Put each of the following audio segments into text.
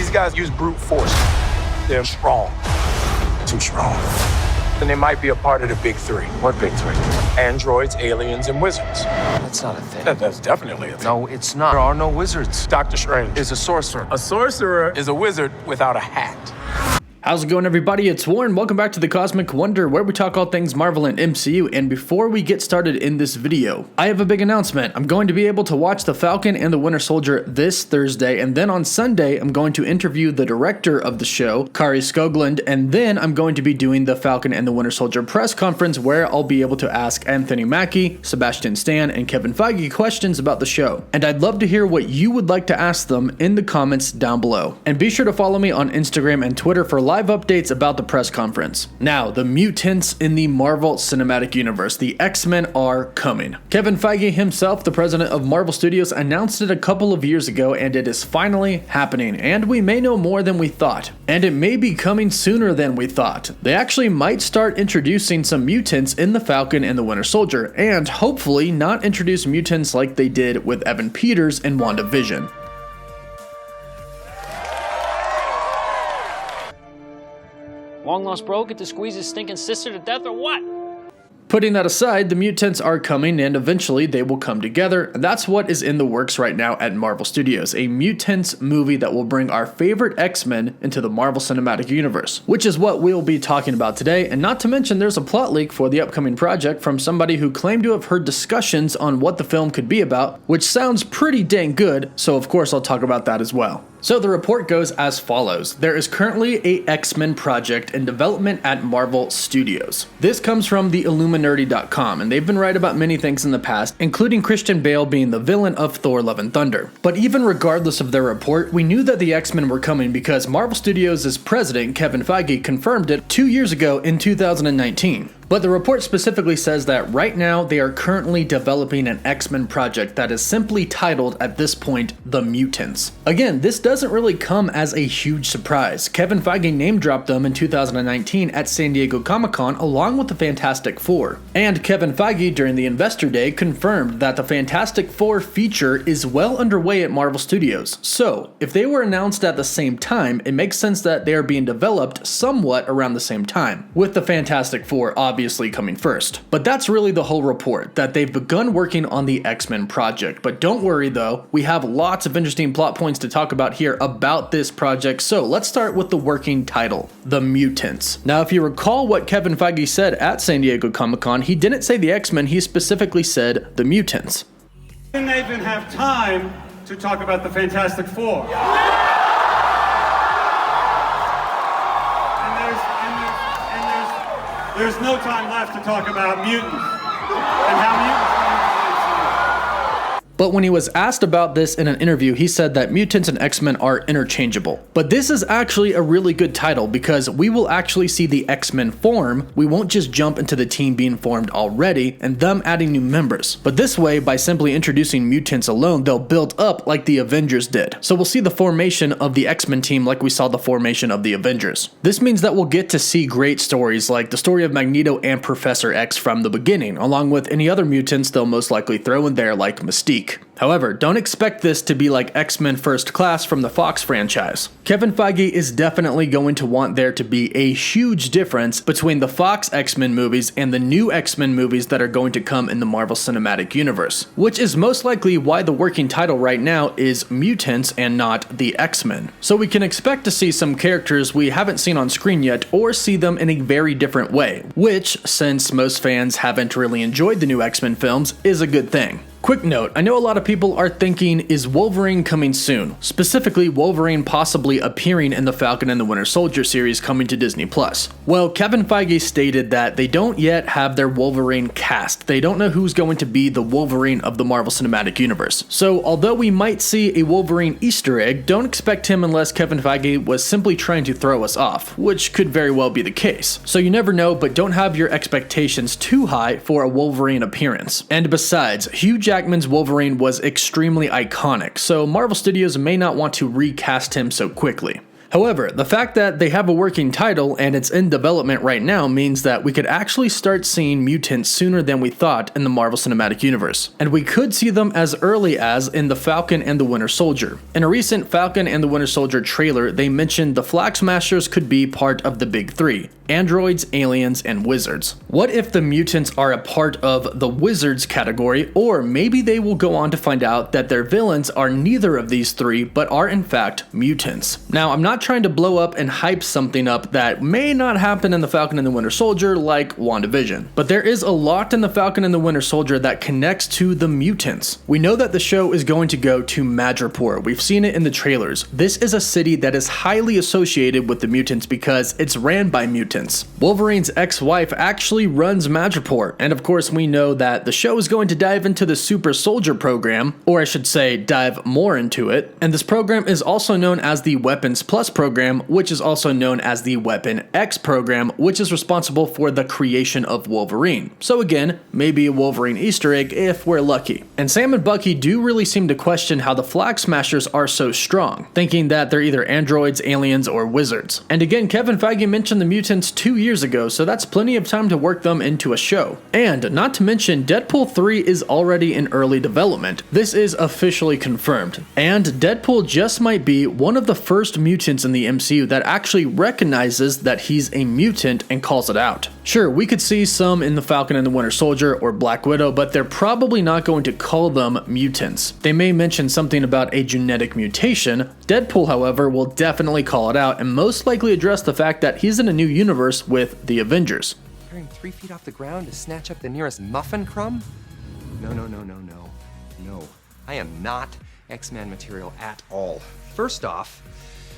These guys use brute force. They're strong. Too strong. And they might be a part of the big three. What big three? Androids, aliens, and wizards. That's not a thing. That's definitely a thing. No, it's not. There are no wizards. Doctor Strange Is a sorcerer. A sorcerer is a wizard without a hat. How's it going, everybody? It's Warren. Welcome back to the Cosmic Wonder, where we talk all things Marvel and MCU. And before we get started in this video, I have a big announcement. I'm going to be able to watch The Falcon and the Winter Soldier this Thursday, and then on Sunday, I'm going to interview the director of the show, Kari Skoglund, and then I'm going to be doing the Falcon and the Winter Soldier press conference, where I'll be able to ask Anthony Mackie, Sebastian Stan, and Kevin Feige questions about the show. And I'd love to hear what you would like to ask them in the comments down below. And be sure to follow me on Instagram and Twitter for live updates about the press conference. Now, the mutants in the Marvel Cinematic Universe, the X-Men, are coming. Kevin Feige himself, the president of Marvel Studios, announced it a couple of years ago, and it is finally happening. And we may know more than we thought. And it may be coming sooner than we thought. They actually might start introducing some mutants in the Falcon and the Winter Soldier, and hopefully not introduce mutants like they did with Evan Peters in WandaVision. Long lost bro get to squeeze his stinking sister to death or what? Putting that aside, the mutants are coming and eventually they will come together, and that's what is in the works right now at Marvel Studios, a mutants movie that will bring our favorite X-Men into the Marvel Cinematic Universe, which is what we'll be talking about today. And not to mention, there's a plot leak for the upcoming project from somebody who claimed to have heard discussions on what the film could be about, which sounds pretty dang good, so of course I'll talk about that as well. So the report goes as follows. There is currently a X-Men project in development at Marvel Studios. This comes from the Illuminati.com, and they've been right about many things in the past, including Christian Bale being the villain of Thor: Love and Thunder. But even regardless of their report, we knew that the X-Men were coming because Marvel Studios' president, Kevin Feige, confirmed it 2 years ago in 2019. But the report specifically says that right now they are currently developing an X-Men project that is simply titled at this point, The Mutants. Again, this doesn't really come as a huge surprise. Kevin Feige name-dropped them in 2019 at San Diego Comic-Con along with the Fantastic Four. And Kevin Feige during the Investor Day confirmed that the Fantastic Four feature is well underway at Marvel Studios. So, if they were announced at the same time, it makes sense that they are being developed somewhat around the same time, with the Fantastic Four obviously coming first. But that's really the whole report, that they've begun working on the X-Men project. But don't worry though, we have lots of interesting plot points to talk about here about this project, so let's start with the working title, The Mutants. Now, if you recall what Kevin Feige said at San Diego Comic-Con, he didn't say the X-Men, he specifically said the Mutants. Didn't even have time to talk about the Fantastic Four. There's no time left to talk about mutants and how mutants. But when he was asked about this in an interview, he said that mutants and X-Men are interchangeable. But this is actually a really good title because we will actually see the X-Men form. We won't just jump into the team being formed already and them adding new members. But this way, by simply introducing mutants alone, they'll build up like the Avengers did. So we'll see the formation of the X-Men team like we saw the formation of the Avengers. This means that we'll get to see great stories like the story of Magneto and Professor X from the beginning, along with any other mutants they'll most likely throw in there like Mystique. However, don't expect this to be like X-Men First Class from the Fox franchise. Kevin Feige is definitely going to want there to be a huge difference between the Fox X-Men movies and the new X-Men movies that are going to come in the Marvel Cinematic Universe, which is most likely why the working title right now is Mutants and not the X-Men. So we can expect to see some characters we haven't seen on screen yet or see them in a very different way, which, since most fans haven't really enjoyed the new X-Men films, is a good thing. Quick note, I know a lot of people are thinking, is Wolverine coming soon? Specifically, Wolverine possibly appearing in the Falcon and the Winter Soldier series coming to Disney+. Well, Kevin Feige stated that they don't yet have their Wolverine cast. They don't know who's going to be the Wolverine of the Marvel Cinematic Universe. So, although we might see a Wolverine Easter egg, don't expect him unless Kevin Feige was simply trying to throw us off, which could very well be the case. So you never know, but don't have your expectations too high for a Wolverine appearance. And besides, Hugh Jackman's Wolverine was extremely iconic, so Marvel Studios may not want to recast him so quickly. However, the fact that they have a working title and it's in development right now means that we could actually start seeing mutants sooner than we thought in the Marvel Cinematic Universe. And we could see them as early as in the Falcon and the Winter Soldier. In a recent Falcon and the Winter Soldier trailer, they mentioned the Flag Smashers could be part of the Big Three: androids, aliens, and wizards. What if the mutants are a part of the wizards category, or maybe they will go on to find out that their villains are neither of these three, but are in fact mutants. Now, I'm not trying to blow up and hype something up that may not happen in the Falcon and the Winter Soldier like WandaVision, but there is a lot in the Falcon and the Winter Soldier that connects to the mutants. We know that the show is going to go to Madripoor. We've seen it in the trailers. This is a city that is highly associated with the mutants because it's ran by mutants. Wolverine's ex-wife actually runs Madripoor, and of course we know that the show is going to dive into the Super Soldier program, or I should say dive more into it, and this program is also known as the Weapons Plus program, which is also known as the Weapon X program, which is responsible for the creation of Wolverine. So again, maybe a Wolverine Easter egg if we're lucky. And Sam and Bucky do really seem to question how the Flag Smashers are so strong, thinking that they're either androids, aliens, or wizards. And again, Kevin Feige mentioned the mutants 2 years ago, so that's plenty of time to work them into a show. And not to mention, Deadpool 3 is already in early development. This is officially confirmed. And Deadpool just might be one of the first mutants in the MCU that actually recognizes that he's a mutant and calls it out. Sure, we could see some in the Falcon and the Winter Soldier or Black Widow, but they're probably not going to call them mutants. They may mention something about a genetic mutation. Deadpool, however, will definitely call it out and most likely address the fact that he's in a new universe with the Avengers. Carrying 3 feet off the ground to snatch up the nearest muffin crumb? No. No. I am not X-Men material at all. First off,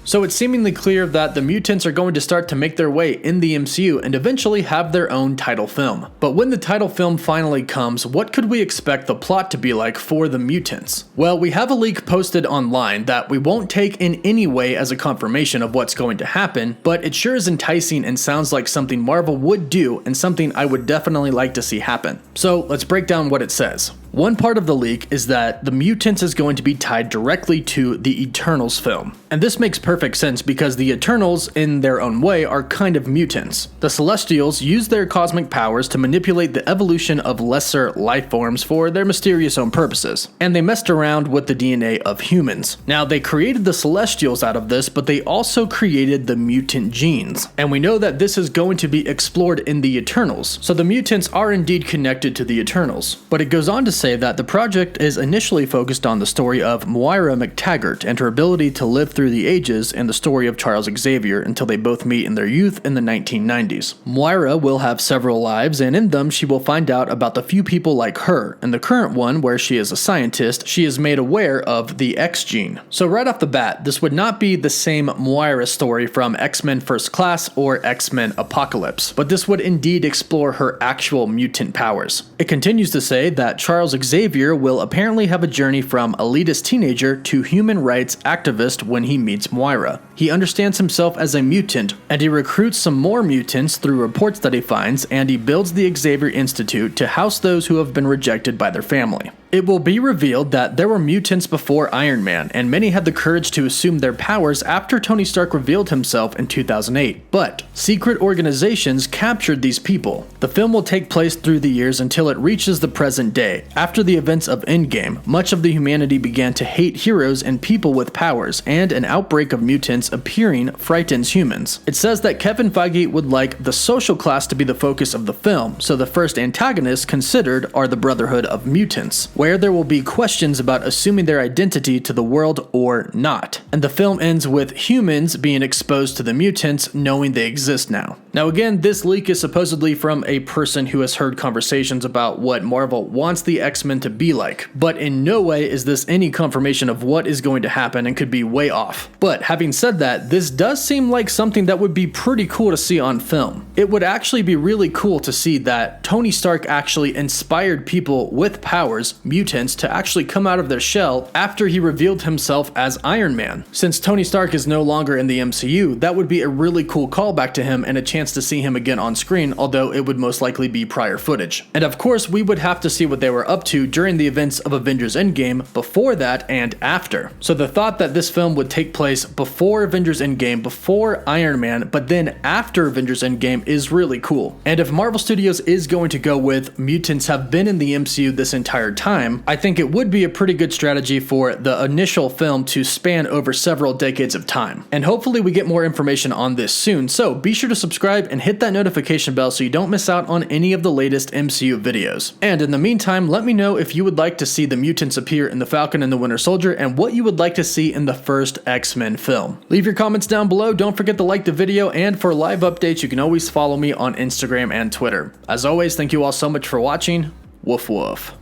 so it's seemingly clear that the mutants are going to start to make their way in the MCU and eventually have their own title film. But when the title film finally comes, what could we expect the plot to be like for the mutants? Well, we have a leak posted online that we won't take in any way as a confirmation of what's going to happen, but it sure is enticing and sounds like something Marvel would do and something I would definitely like to see happen. So let's break down what it says. One part of the leak is that the mutants is going to be tied directly to the Eternals film. And this makes perfect sense because the Eternals, in their own way, are kind of mutants. The Celestials use their cosmic powers to manipulate the evolution of lesser life forms for their mysterious own purposes. And they messed around with the DNA of humans. Now, they created the Celestials out of this, but they also created the mutant genes. And we know that this is going to be explored in the Eternals. So the mutants are indeed connected to the Eternals. But it goes on to say that the project is initially focused on the story of Moira McTaggart and her ability to live through the ages and the story of Charles Xavier until they both meet in their youth in the 1990s. Moira will have several lives, and in them she will find out about the few people like her. In the current one, where she is a scientist, she is made aware of the X gene. So right off the bat, this would not be the same Moira story from X-Men First Class or X-Men Apocalypse, but this would indeed explore her actual mutant powers. It continues to say that Charles Xavier will apparently have a journey from elitist teenager to human rights activist when he meets Moira. He understands himself as a mutant, and he recruits some more mutants through reports that he finds, and he builds the Xavier Institute to house those who have been rejected by their family. It will be revealed that there were mutants before Iron Man, and many had the courage to assume their powers after Tony Stark revealed himself in 2008. But secret organizations captured these people. The film will take place through the years until it reaches the present day. After the events of Endgame, much of the humanity began to hate heroes and people with powers, and an outbreak of mutants appearing frightens humans. It says that Kevin Feige would like the social class to be the focus of the film, so the first antagonists considered are the Brotherhood of Mutants, where there will be questions about assuming their identity to the world or not. And the film ends with humans being exposed to the mutants, knowing they exist now. Now again, this leak is supposedly from a person who has heard conversations about what Marvel wants the X-Men to be like, but in no way is this any confirmation of what is going to happen and could be way off. But having said that, this does seem like something that would be pretty cool to see on film. It would actually be really cool to see that Tony Stark actually inspired people with powers, mutants, to actually come out of their shell after he revealed himself as Iron Man. Man. Since Tony Stark is no longer in the MCU, that would be a really cool callback to him and a chance to see him again on screen, although it would most likely be prior footage. And of course, we would have to see what they were up to during the events of Avengers Endgame, before that, and after. So the thought that this film would take place before Avengers Endgame, before Iron Man, but then after Avengers Endgame is really cool. And if Marvel Studios is going to go with mutants have been in the MCU this entire time, I think it would be a pretty good strategy for the initial film to span over several decades of time. And hopefully we get more information on this soon, so be sure to subscribe and hit that notification bell so you don't miss out on any of the latest MCU videos. And in the meantime, let me know if you would like to see the mutants appear in the Falcon and the Winter Soldier and what you would like to see in the first X-Men film. Leave your comments down below, don't forget to like the video, and for live updates you can always follow me on Instagram and Twitter. As always, thank you all so much for watching. Woof woof.